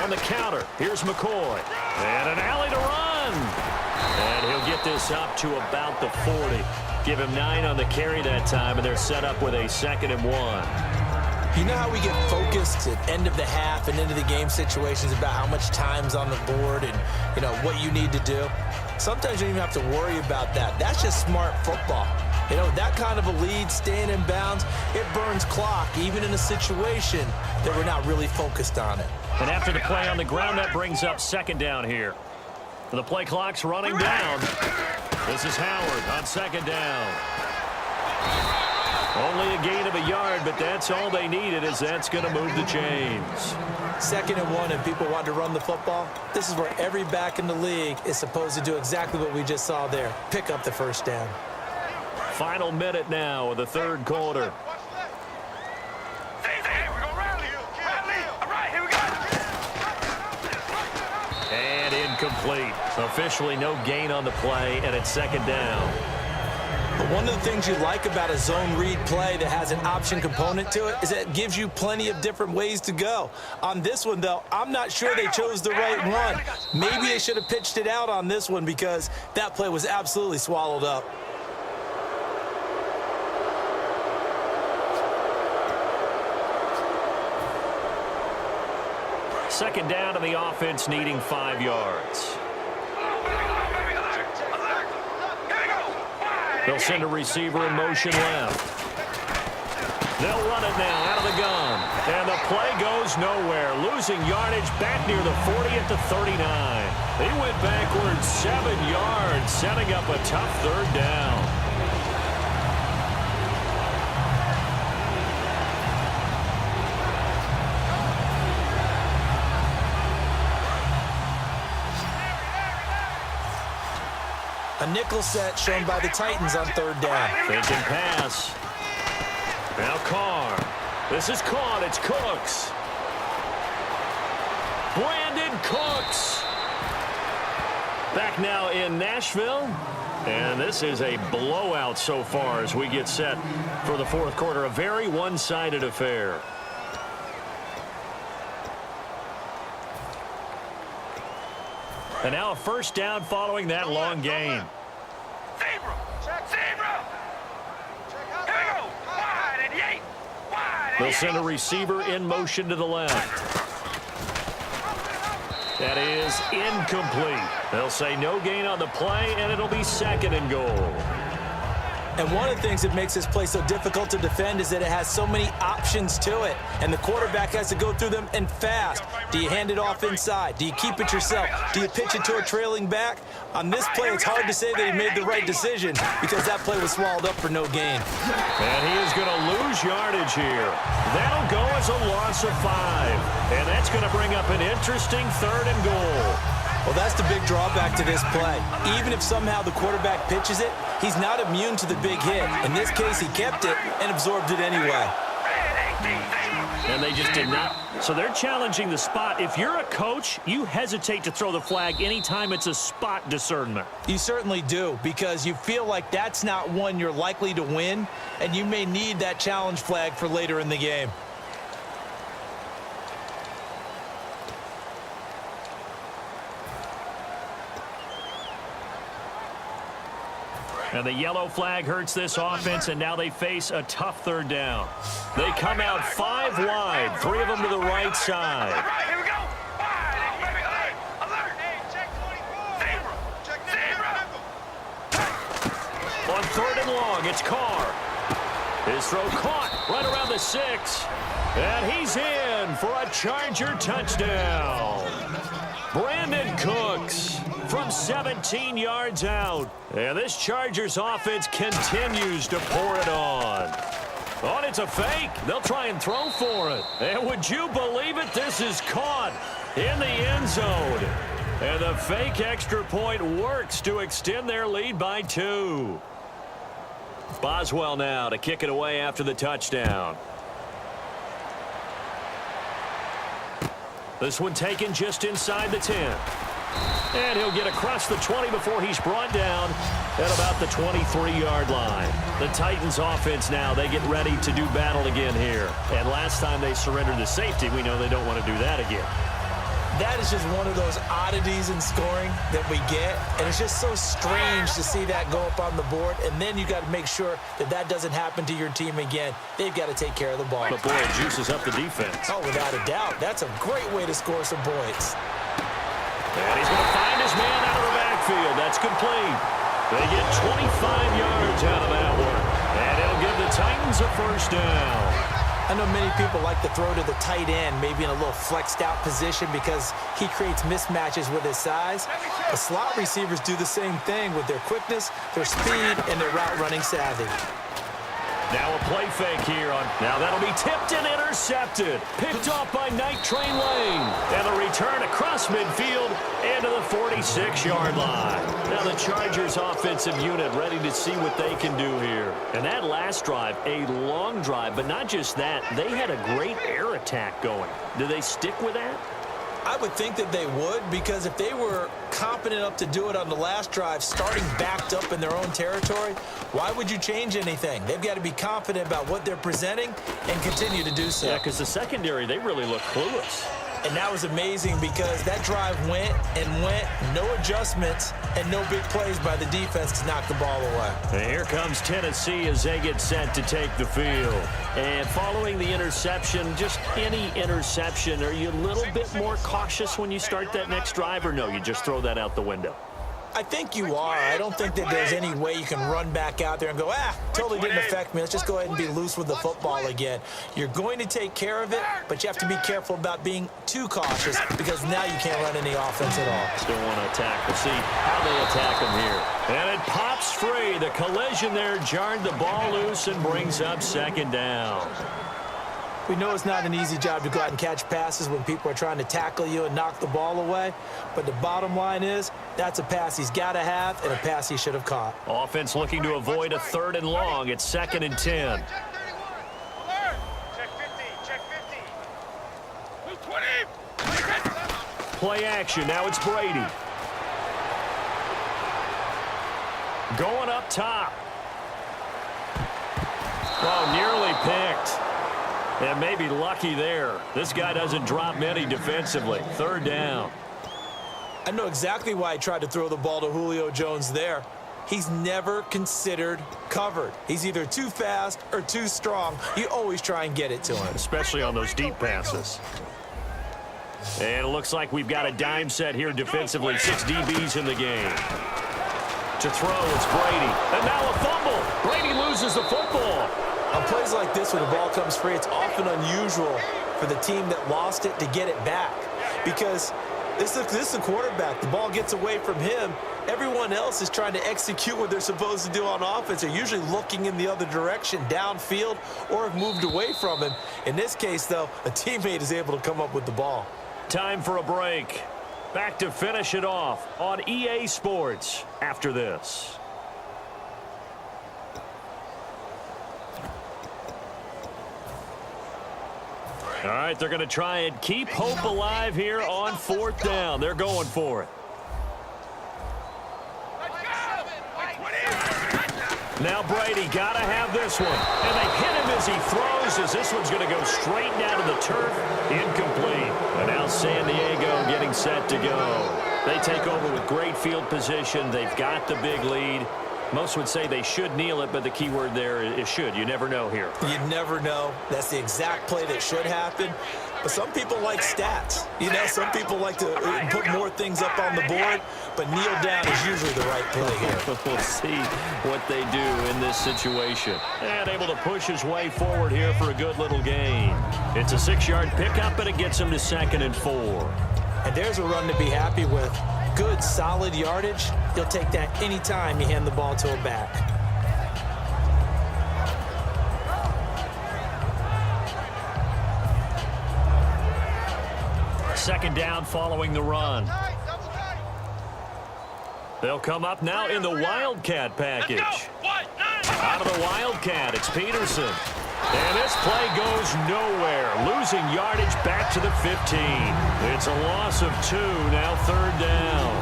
On the counter, here's McCoy. And an alley to run. And he'll get this up to about the 40. Give him 9 on the carry that time, and they're set up with a 2nd and 1. You know how we get focused at end of the half and into the game situations about how much time's on the board and, you know, what you need to do? Sometimes you don't even have to worry about that. That's just smart football. You know, that kind of a lead, staying in bounds, it burns clock, even in a situation that we're not really focused on it. And after the play on the ground, that brings up 2nd down here. The play clock's running down. This is Howard on 2nd down. Only a gain of a yard, but that's all they needed, as that's going to move the chains. 2nd and 1, and people want to run the football. This is where every back in the league is supposed to do exactly what we just saw there. Pick up the 1st down. Final minute now of the 3rd quarter. And incomplete. Officially no gain on the play, and it's 2nd down. But one of the things you like about a zone read play that has an option component to it is that it gives you plenty of different ways to go. On this one, though, I'm not sure they chose the right one. Maybe they should have pitched it out on this one because that play was absolutely swallowed up. Second down to the offense, needing 5 yards. They'll send a receiver in motion left. They'll run it now out of the gun. And the play goes nowhere. Losing yardage back near the 40 at the 39. He went backwards 7 yards, setting up a tough 3rd down. A nickel set shown by the Titans on 3rd down. Faking pass. Now Carr. This is caught. It's Cooks. Brandon Cooks. Back now in Nashville. And this is a blowout so far as we get set for the 4th quarter. A very one-sided affair. And now a 1st down following that long gain. They'll send a receiver in motion to the left. That is incomplete. They'll say no gain on the play, and it'll be 2nd and goal. And one of the things that makes this play so difficult to defend is that it has so many options to it, and the quarterback has to go through them and fast. Do you hand it off inside? Do you keep it yourself? Do you pitch it to a trailing back? On this play, it's hard to say that he made the right decision because that play was swallowed up for no gain. And he is going to lose yardage here. That'll go as a loss of 5. And that's going to bring up an interesting 3rd and goal. Well, that's the big drawback to this play. Even if somehow the quarterback pitches it, he's not immune to the big hit. In this case, he kept it and absorbed it anyway. And they just did not. So they're challenging the spot. If you're a coach, you hesitate to throw the flag anytime it's a spot discernment. You certainly do, because you feel like that's not one you're likely to win, and you may need that challenge flag for later in the game. And the yellow flag hurts this offense, and now they face a tough 3rd down. They come out 5 wide, 3 of them to the right side. Here we go. On 3rd and long, it's Carr. His throw caught right around the 6. And he's in for a Charger touchdown. Brandon Cooks from 17 yards out. And this Chargers offense continues to pour it on. Oh, and it's a fake. They'll try and throw for it. And would you believe it? This is caught in the end zone. And the fake extra point works to extend their lead by 2. Boswell now to kick it away after the touchdown. This one taken just inside the 10. And he'll get across the 20 before he's brought down at about the 23-yard line. The Titans offense now, they get ready to do battle again here. And last time they surrendered to safety, we know they don't want to do that again. That is just one of those oddities in scoring that we get, and it's just so strange to see that go up on the board, and then you got to make sure that that doesn't happen to your team again. They've got to take care of the ball. But, boy, it juices up the defense. Oh, without a doubt. That's a great way to score some points. And he's going to find his man out of the backfield. That's complete. They get 25 yards out of that one, and it'll give the Titans a first down. I know many people like to throw to the tight end, maybe in a little flexed out position because he creates mismatches with his size. The slot receivers do the same thing with their quickness, their speed, and their route running savvy. Now a play fake here. Now that'll be tipped and intercepted. Picked off by Night Train Lane. And the return across midfield into the 46-yard line. Now the Chargers offensive unit ready to see what they can do here. And that last drive, a long drive, but not just that. They had a great air attack going. Do they stick with that? I would think that they would, because if they were competent enough to do it on the last drive, starting backed up in their own territory, why would you change anything? They've got to be confident about what they're presenting and continue to do so. Yeah, because the secondary, they really look clueless. And that was amazing because that drive went and went, no adjustments, and no big plays by the defense to knock the ball away. And here comes Tennessee as they get set to take the field. And following the interception, just any interception, are you a little bit more cautious when you start that next drive, or no, you just throw that out the window? I think you are. I don't think that there's any way you can run back out there and go, totally didn't affect me. Let's just go ahead and be loose with the football again. You're going to take care of it, but you have to be careful about being too cautious because now you can't run any offense at all. Still want to attack. We'll see how they attack them here. And it pops free. The collision there jarred the ball loose and brings up second down. We know it's not an easy job to go out and catch passes when people are trying to tackle you and knock the ball away. But the bottom line is that's a pass he's got to have and a pass he should have caught. Offense looking to avoid a 3rd and long. It's 2nd and 10. Play action. Now it's Brady. Going up top. Oh, nearly picked. And maybe lucky there. This guy doesn't drop many defensively. 3rd down. I know exactly why I tried to throw the ball to Julio Jones there. He's never considered covered. He's either too fast or too strong. You always try and get it to him. Especially on those deep passes. And it looks like we've got a dime set here defensively. 6 DBs in the game. To throw, it's Brady. And now a fumble. Brady loses the football. On plays like this, when the ball comes free, it's often unusual for the team that lost it to get it back. Because this is a quarterback. The ball gets away from him. Everyone else is trying to execute what they're supposed to do on offense. They're usually looking in the other direction, downfield, or have moved away from him. In this case, though, a teammate is able to come up with the ball. Time for a break. Back to finish it off on EA Sports after this. All right, they're going to try and keep hope alive here on 4th down. They're going for it. Now Brady got to have this one. And they hit him as he throws, as this one's going to go straight down to the turf. Incomplete. And now San Diego getting set to go. They take over with great field position. They've got the big lead. Most would say they should kneel it, but the key word there is should. You never know here. You never know. That's the exact play that should happen. But some people like stats. You know, some people like to put more things up on the board, but kneel down is usually the right play here. We'll see what they do in this situation. And able to push his way forward here for a good little gain. It's a 6-yard pickup, and it gets him to 2nd and 4. And there's a run to be happy with. Good, solid yardage. You'll take that anytime you hand the ball to a back. Second down following the run. They'll come up now in the Wildcat package. Out of the Wildcat, it's Peterson. And this play goes nowhere. Losing yardage back to the 15. It's a loss of 2, now 3rd down.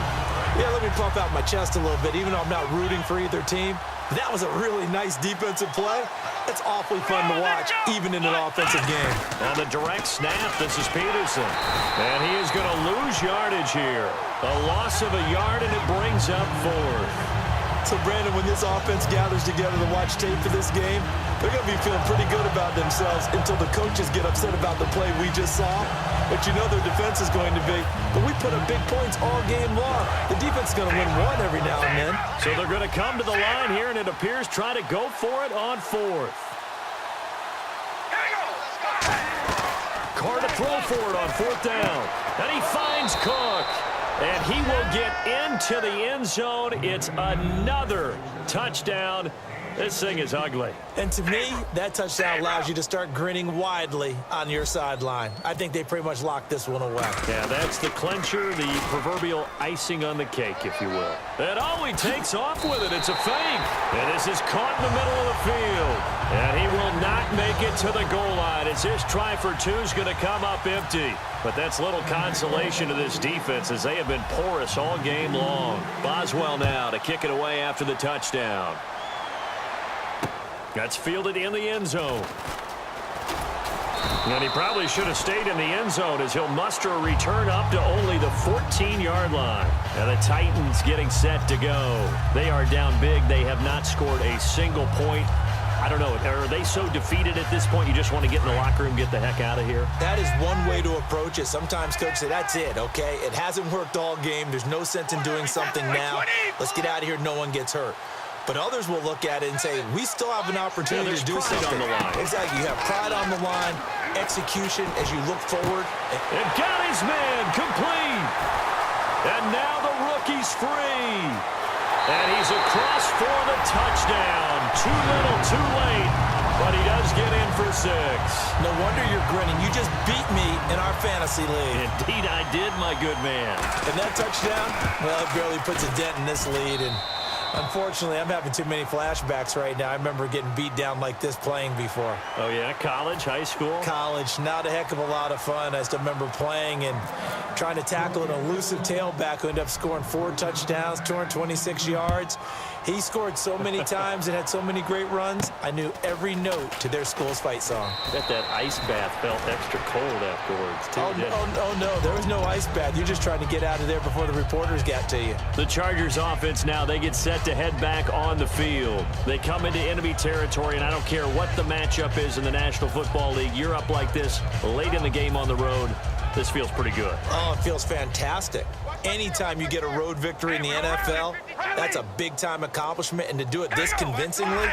Yeah, let me pump out my chest a little bit, even though I'm not rooting for either team. That was a really nice defensive play. It's awfully fun to watch, even in an offensive game. On the direct snap, this is Peterson. And he is going to lose lose yardage here. A loss of a yard, and it brings up 4th. So, Brandon, when this offense gathers together to watch tape for this game, they're going to be feeling pretty good about themselves until the coaches get upset about the play we just saw. But you know their defense is going to be. But we put up big points all game long. The defense is going to win one every now and then. So they're going to come to the line here, and it appears try to go for it on 4th. Carr to throw for it on 4th down. And he finds Cook. And he will get into the end zone. It's another touchdown. This thing is ugly. And to me, that touchdown allows you to start grinning widely on your sideline. I think they pretty much locked this one away. Yeah, that's the clincher, the proverbial icing on the cake, if you will. And he takes off with it. It's a fake. And this is caught in the middle of the field. And he will not make it to the goal line as this try for 2 is going to come up empty. But that's little consolation to this defense as they have been porous all game long. Boswell now to kick it away after the touchdown. That's fielded in the end zone. And he probably should have stayed in the end zone as he'll muster a return up to only the 14-yard line. And the Titans getting set to go. They are down big. They have not scored a single point. I don't know. Are they so defeated at this point you just want to get in the locker room, get the heck out of here? That is one way to approach it. Sometimes coaches say, that's it, okay? It hasn't worked all game. There's no sense in doing something now. Let's get out of here. No one gets hurt. But others will look at it and say, we still have an opportunity to do something. On the line. Exactly. You have pride on the line, execution as you look forward. And got his man complete. And now the rookie's free. And he's across for the touchdown. Too little, too late. But he does get in for 6. No wonder you're grinning. You just beat me in our fantasy league. Indeed I did, my good man. And that touchdown, well, it barely puts a dent in this lead. And unfortunately, I'm having too many flashbacks right now. I remember getting beat down like this playing before. Oh, yeah? College, high school? College. Not a heck of a lot of fun. I still remember playing and trying to tackle an elusive tailback who ended up scoring 4 touchdowns, 226 yards. He scored so many times and had so many great runs, I knew every note to their school's fight song. Bet that ice bath felt extra cold afterwards, too. Oh, no. There was no ice bath. You're just trying to get out of there before the reporters got to you. The Chargers offense now, they get set to head back on the field. They come into enemy territory, and I don't care what the matchup is in the National Football League. You're up like this late in the game on the road. This feels pretty good. Oh, it feels fantastic. Anytime you get a road victory in the NFL, that's a big-time accomplishment, and to do it this convincingly,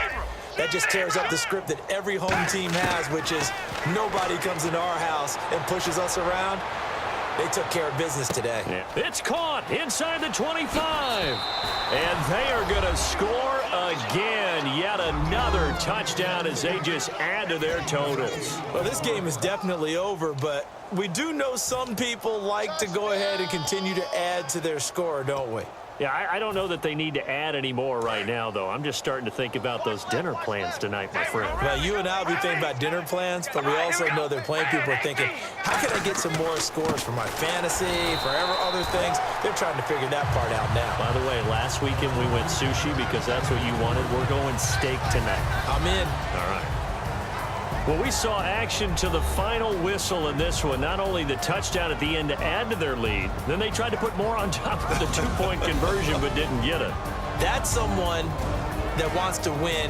that just tears up the script that every home team has, which is nobody comes into our house and pushes us around. They took care of business today. Yeah. It's caught inside the 25. And they are going to score again. Yet another touchdown as they just add to their totals. Well, this game is definitely over, but we do know some people like to go ahead and continue to add to their score, don't we? Yeah, I don't know that they need to add any more right now, though. I'm just starting to think about those dinner plans tonight, my friend. Well, you and I will be thinking about dinner plans, but we also know that plenty of people are thinking, how can I get some more scores for my fantasy, for other things? They're trying to figure that part out now. By the way, last weekend we went sushi because that's what you wanted. We're going steak tonight. I'm in. All right. Well, we saw action to the final whistle in this one. Not only the touchdown at the end to add to their lead, then they tried to put more on top of the 2-point conversion but didn't get it. That's someone that wants to win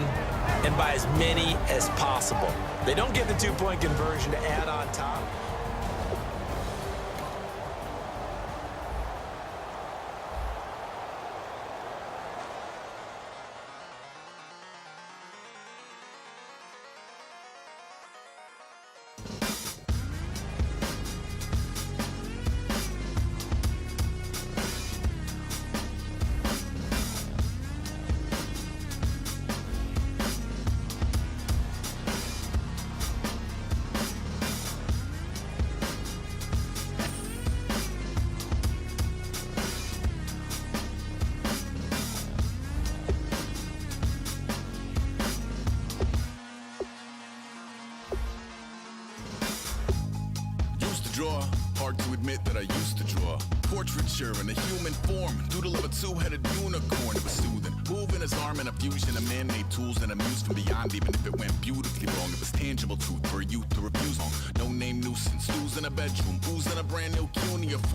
and by as many as possible. They don't get the 2-point conversion to add on top. Hard to admit that I used to draw portraiture in a human form, doodle of a 2-headed unicorn. It was soothing, moving his arm in a fusion of man-made tools and a muse from beyond. Even if it went beautifully wrong, it was tangible truth for a youth to refuse on. No name nuisance, losing a bedroom, oozing a brand new cuneiform.